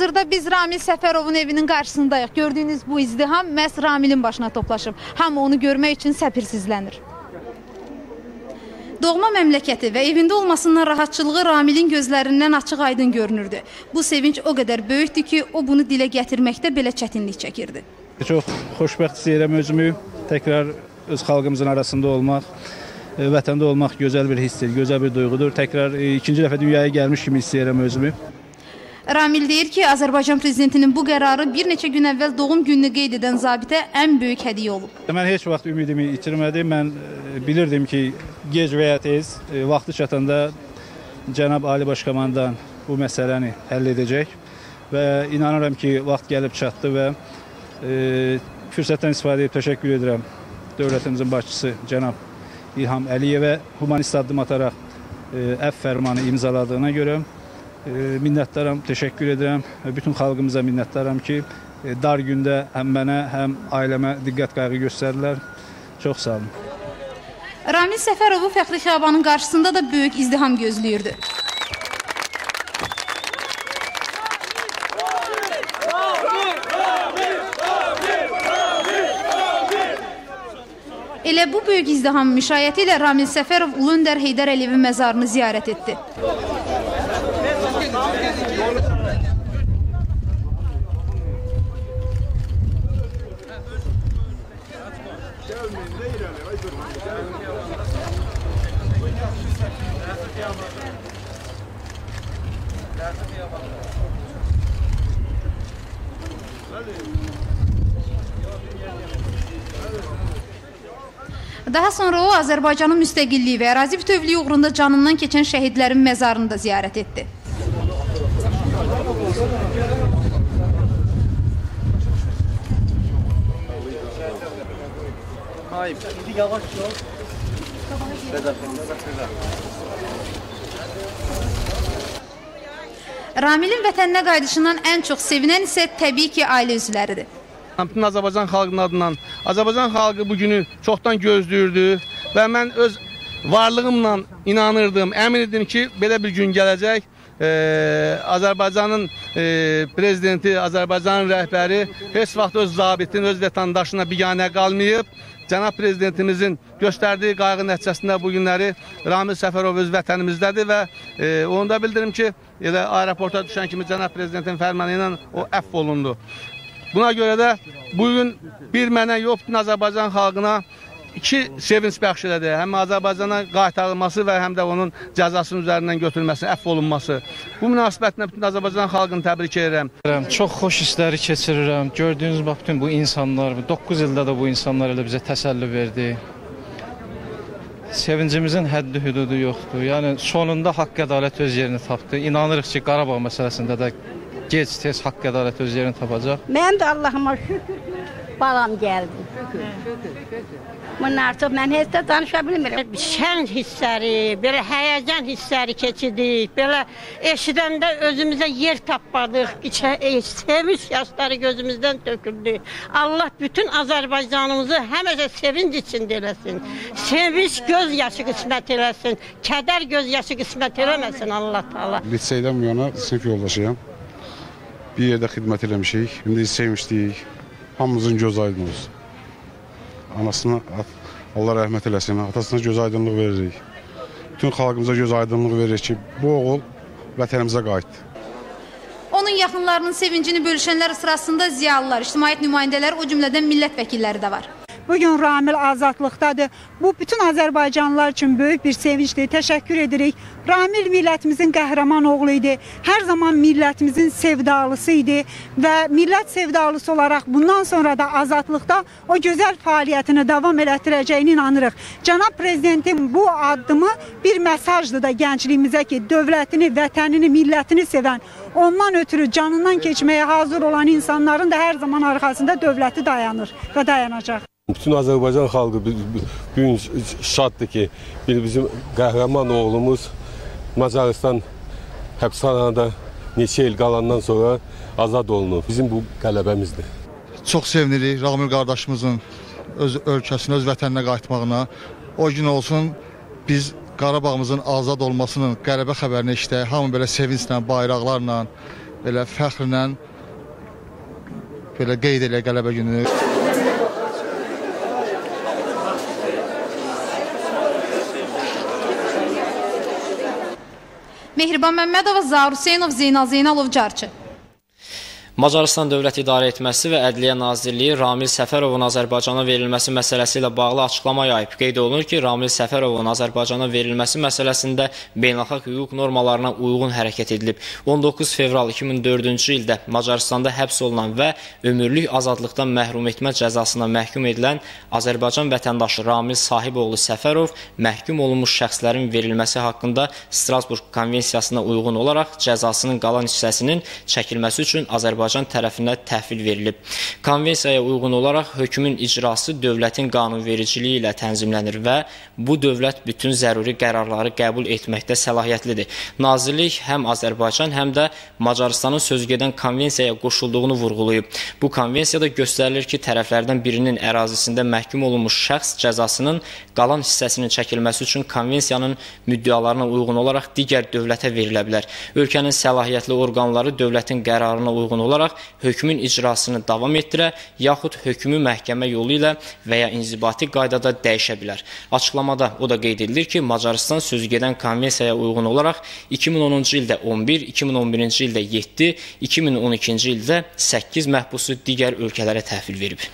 Hazırda biz Ramil Səfərovun evinin qarşısındayıq. Gördüyünüz bu izdiham məhz Ramilin başına toplaşıb. Hamı onu görmək üçün səbirsizlənir. Doğma məmləkəti və evində olmasından rahatçılığı Ramilin gözlərindən açıq-aydın görünürdü. Bu sevinç o qədər böyükdür ki, o bunu dilə gətirməkdə belə çətinlik çəkirdi. Çox xoşbəxt istəyirəm özümü. Təkrar öz xalqımızın arasında olmaq, vətəndə olmaq gözəl bir hissdir, gözəl bir duyğudur. Təkrar ikinci dəfə dünyaya gəlmiş kimi istəyirəm özümü. Ramil deyir ki, Azərbaycan prezidentinin bu qərarı bir neçə gün əvvəl doğum gününü qeyd edən zabitə ən böyük hədiyyə olub. Mən heç vaxt ümidimi itirmədim. Mən bilirdim ki, gec və ya tez, vaxtı çatanda Cənab Ali Başkomandan bu məsələni həll edəcək və inanıram ki, vaxt gəlib çatdı və fürsətdən istifadə edib təşəkkür edirəm dövlətimizin başçısı Cənab İlham Əliyevə humanist addım ataraq əfv fərmanı imzaladığına görə minnətdaram, təşəkkür edirəm və bütün xalqımıza minnətdaram ki, dar gündə həm mənə, həm ailəmə diqqət qayğı göstərdilər. Çox sağ olun. Ramil Səfərovu Fəxri Xiyabanın qarşısında da böyük izdiham gözləyirdi. Elə bu böyük izdiham müşayiəti ilə Ramil Səfərov Ulu Öndər Heydər Əliyevin məzarını ziyarət etdi. Daha sonra o, Azərbaycanın müstəqilliyi və ərazi bütövlüyü uğrunda canından keçən şəhidlərin məzarını da ziyarət etdi. Ramilin vətəninə qayıdışından ən çox sevinən isə təbii ki, ailə üzvləridir. Bütün Azərbaycan xalqının adından, Azərbaycan xalqı bu günü çoxdan gözləyirdi və mən öz varlığımla inanırdım, əmin idim ki, belə bir gün gələcək. Azərbaycanın prezidenti, Azərbaycanın rəhbəri heç vaxt öz zabitinin, öz vətəndaşına biganə qalmayıb. Cənab prezidentimizin göstərdiyi qayğı nəticəsində bu günləri Ramil Səfərov öz vətənimizdədir və onu da bildirim ki, elə aeroporta düşən kimi Cənab prezidentin fərmanı ilə o əfv olundu. Buna görə də bugün bir mənə yox, bütün Azərbaycan xalqına iki sevinç bəxş elədi. Həm Azərbaycana qaytarılması və həm də onun cəzasının üzərindən götürülməsi, əfv olunması. Bu münasibətlə bütün Azərbaycan xalqını təbrik edirəm. Çox xoş hissləri keçirirəm. Gördüyünüz bütün bu insanlar, 9 ildə də bu insanlar elə bizə təsəlli verdi. Sevincimizin həddi hüdudu yoxdur. Yəni sonunda haqq ədalət öz yerini tapdı. İnanırıq ki, Qarabağ məsələsində də gec-tez haqq ədalət öz yerini tapacaq. Mən də Allahıma şükür balam gəldi. Bundan artıq mən heç də danışa bilmirəm. Şən hissləri, belə həyəcan hissləri keçirdik, belə eşidəndə özümüzə yer tapmadıq, sevinç yaşları gözümüzdən töküldü. Allah bütün Azərbaycanımızı həmişə sevinç içində eləsin. Sevinç göz yaşı qismət eləsin, kədər göz yaşı qismət eləməsin Allah Taala. Liseydən bu yana sinif yoldaşıyam. Bir yerdə xidmət eləmişik, indi sevmişdik. Hamımızın göz aydın olsun. Anasına Allah rəhmət eləsin, atasına göz aydınlıq veririk. Bütün xalqımıza göz aydınlıq veririk ki, bu oğul vətənimizə qayıtdı. Onun yaxınlarının sevincini bölüşənlər sırasında ziyalılar, ictimaiyyət nümayəndələri, o cümlədən millət vəkilləri də var. Bugün Ramil azadlıqdadır. Bu bütün Azərbaycanlılar üçün böyük bir sevincdir. Təşəkkür edirik. Ramil millətimizin qəhrəman oğlu idi. Hər zaman millətimizin sevdalısı idi və millət sevdalısı olaraq bundan sonra da azadlıqda o gözəl fəaliyyətini davam elətdirəcəyini inanırıq. Cənab prezidentin bu addımı bir mesajdır da gəncliyimizə ki, dövlətini, vətənini, millətini sevən, ondan ötürü canından keçməyə hazır olan insanların da hər zaman arxasında dövləti dayanır və dayanacaq. Bütün Azərbaycan xalqı bugün şaddır ki, bizim qəhrəman oğlumuz Macaristan həbsxanada neçə il qalandan sonra azad olunub. Bizim bu qələbəmizdir. Çox sevinirik Ramil qardaşımızın öz ölkəsinə, öz vətəninə qayıtmağına. O gün olsun biz Qarabağımızın azad olmasının qələbə xəbərini eşitək, hamı belə sevinclə, bayraqlarla, belə fəxrlə belə qeyd elə qələbə günü. Mehriban Məmmədova, Zaur Hüseynov, Zeynal Zeynalov, Carçı. Macarıstan Dövlət İdarə Etməsi və Ədliyyə Nazirliyi Ramil Səfərovun Azərbaycana verilməsi məsələsi ilə bağlı açıqlama yayıb. Qeyd olunur ki, Ramil Səfərovun Azərbaycana verilməsi məsələsində beynəlxalq hüquq normalarına uyğun hərəkət edilib. 19 fevral 2004-cü ildə Macaristanda həbs olunan və ömürlük azadlıqdan məhrum etmə cəzasına məhkum edilən Azərbaycan vətəndaşı Ramil Sahiboğlu Səfərov məhkum olunmuş şəxslərin verilməsi haqqında Strasburq Konvensiyasına uyğun olaraq cəzasının qalan hissəsinin çəkilməsi üçün Azərbaycan tərəfindən təhvil verilib. Konvensiyaya uyğun olaraq hökmün icrası dövlətin qanunvericiliyi ilə tənzimlənir və bu dövlət bütün zəruri qərarları qəbul etməkdə səlahiyyətlidir. Nazirlik həm Azərbaycan, həm də Macaristanın sözügedən konvensiyaya qoşulduğunu vurğulayıb. Bu konvensiyada göstərilir ki, tərəflərdən birinin ərazisində məhkum olunmuş şəxs cəzasının qalan hissəsinin çəkilməsi üçün konvensiyanın müddəalarına uyğun olaraq digər dövlətə verilə bilər. Ölkənin səlahiyyətli orqanları dövlətin qərarına uyğun olaraq hökmün icrasını davam etdirə, yaxud hökmü məhkəmə yolu ilə və ya inzibati qaydada dəyişə bilər. Açıqlamada o da qeyd edilir ki, Macaristan sözügedən konvensiyaya uyğun olaraq 2010-cu ildə 11, 2011-ci ildə 7, 2012-ci ildə 8 məhbusu digər ölkələrə təhvil verib.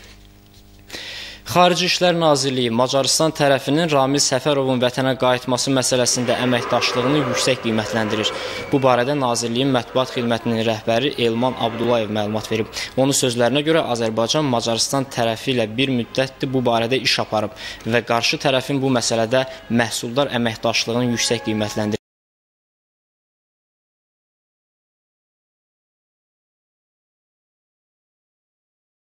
Xarici İşlər Nazirliyi Macaristan tərəfinin Ramil Səfərovun vətənə qayıtması məsələsində əməkdaşlığını yüksək qiymətləndirir. Bu barədə Nazirliyin mətbuat xidmətinin rəhbəri Elman Abdullayev məlumat verib. Onun sözlərinə görə Azərbaycan Macaristan tərəfi ilə bir müddətdir bu barədə iş aparıb və qarşı tərəfin bu məsələdə məhsuldar əməkdaşlığını yüksək qiymətləndirir.